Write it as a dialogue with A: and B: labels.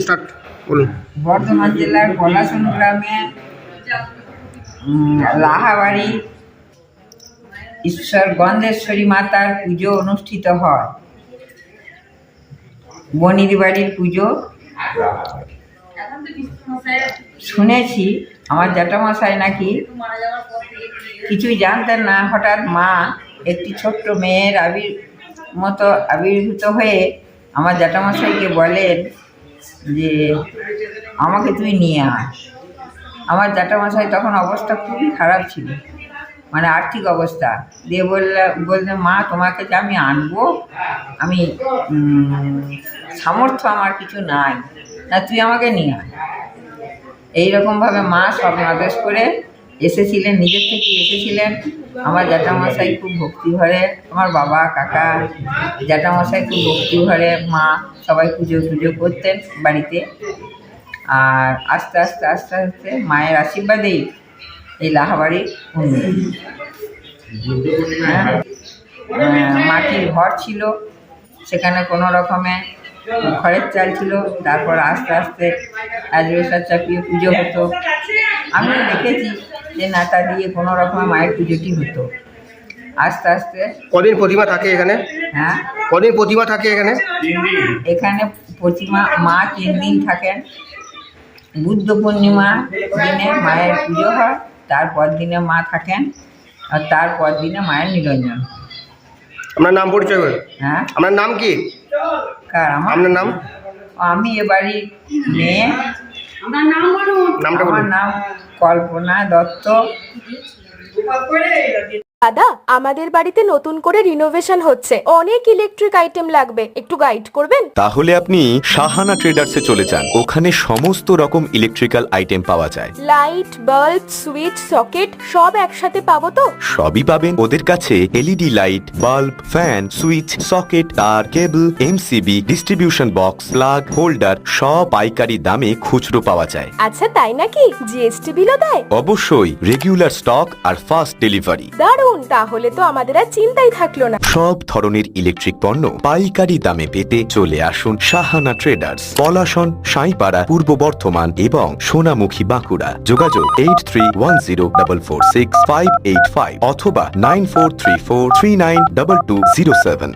A: Start বলুন।
B: বর্ধমান জেলার পলাশন গ্রামে লাহাবাড়ি ঈশ্বর গন্ধেশ্বরী মাতার পুজো অনুষ্ঠিত হয়। বনির বাড়ির পুজো শুনেছি, আমার জ্যাঠামশাই নাকি কিছুই জানতেন না, হঠাৎ মা একটি ছোট্ট মেয়ের আবির্ভূত হয়ে আমার জ্যাঠামশাইকে বলেন যে আমাকে তুই নিয়ে আয়। আমার জ্যাঠামশাই তখন অবস্থা খুবই খারাপ ছিল, মানে আর্থিক অবস্থা দিয়ে বললে মা তোমাকে যে আমি আনবো, আমি সামর্থ্য আমার কিছু নাই, না তুই আমাকে নিয়ে আয়। এইরকমভাবে মা স্বপ্ন আদেশ করে এসেছিলেন, নিজের থেকে এসেছিলেন। আমার জ্যাঠামশাই খুব ভক্তি ভরে, আমার বাবা কাকা জ্যাঠামশাই খুব ভক্তি ভরে, মা সবাই পুজো করতেন বাড়িতে। আর আস্তে আস্তে আস্তে আস্তে মায়ের আশীর্বাদেই এই লাহাবাড়ির উন্নতি। মাটির ঘর ছিল, সেখানে কোনো রকমে খড়ের চাল ছিল, তারপর আস্তে আস্তে অ্যাজবেস্টার চাপিয়ে পুজো হতো। আমি দেখেছি যে নাটা দিয়ে কোনো রকমে মায়ের পুজোটি হতো। আস্তে আস্তে
A: কদিন প্রতিমা থাকে এখানে?
B: হ্যাঁ,
A: কদিন প্রতিমা থাকে এখানে?
B: এখানে প্রতিমা মা 3 দিন থাকেন। বুদ্ধ পূর্ণিমা দিনে মায়ের পুজো হয়, তারপর দিনে মা থাকেন, আর তারপর দিনে মায়ের নিরঞ্জন।
A: আপনার নাম পরিচয় বলুন।
B: হ্যাঁ,
A: আপনার নাম কি?
B: কার?
A: আপনার নাম?
B: আমি এ বাড়ির মেয়ে।
A: নামটা
B: আমার
A: বলুন।
B: নাম কল্পনা দত্ত।
C: দাদা, আমাদের বাড়িতে নতুন করে রিনোভেশন হচ্ছে, অনেক ইলেকট্রিক আইটেম লাগবে, একটু গাইড করবেন?
D: তাহলে আপনি সাহানা ট্রেডার্সে চলে যান, ওখানে সমস্ত রকম ইলেকট্রিক্যাল আইটেম পাওয়া যায়।
C: লাইট, বাল্ব, সুইচ, সকেট সব একসাথে পাবো তো?
D: সবই পাবেন। ওদের কাছে LED light, bulb, fan, switch, socket, তার, cable, MCB, distribution box, plug, holder সব পাইকারি দামে খুচরো পাওয়া যায়।
C: আচ্ছা, তাই নাকি? জিএসটি বিলও দেয়?
D: অবশ্যই, রেগুলার স্টক আর ফাস্ট ডেলিভারি।
C: দারুণ, তাহলে তো আমাদের আর চিন্তাই থাকলো না।
D: সব ধরনের ইলেকট্রিক পণ্য পাইকারি দামে পেতে চলে আসুন সাহানা ট্রেডার্স, পলাশন, সাঁইপাড়া, পূর্ব বর্ধমান এবং সোনামুখী, বাঁকুড়া। যোগাযোগ 8310446585 অথবা 9434392207।